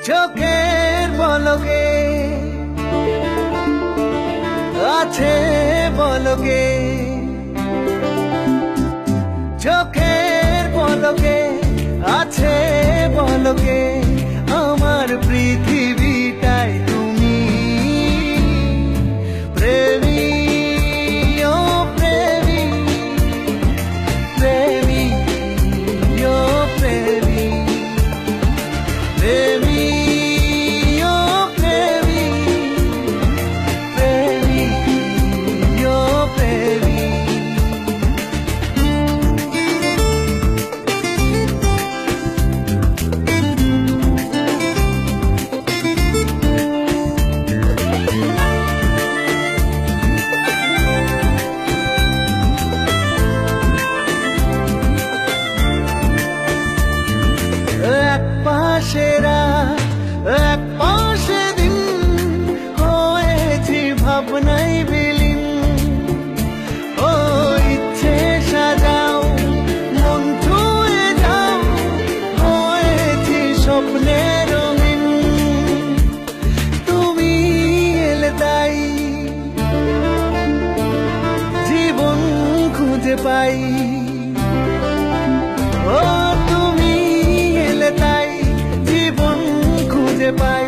চোখের পলকে আছে পলকে, চোখের পলকে আছে পলকে আমার পৃথিবীটাই তুমি। প্রেমী ও প্রেমী, প্রেমী ও প্রেমী, প্রেমী ও প্রেমী, প্রেমী ও প্রেমী। এক পাশেরা এক পাশে দিন হয়েছি ভাবনাই বিলীন। ও ইচ্ছে সাজাও মন ছুঁয়ে যাও, হয়েছি স্বপ্নের রঙিন। তুমি এলে তাই জীবন খুঁজে পাই। ও তুমি এলে তাই জীবন খুঁজে পাই।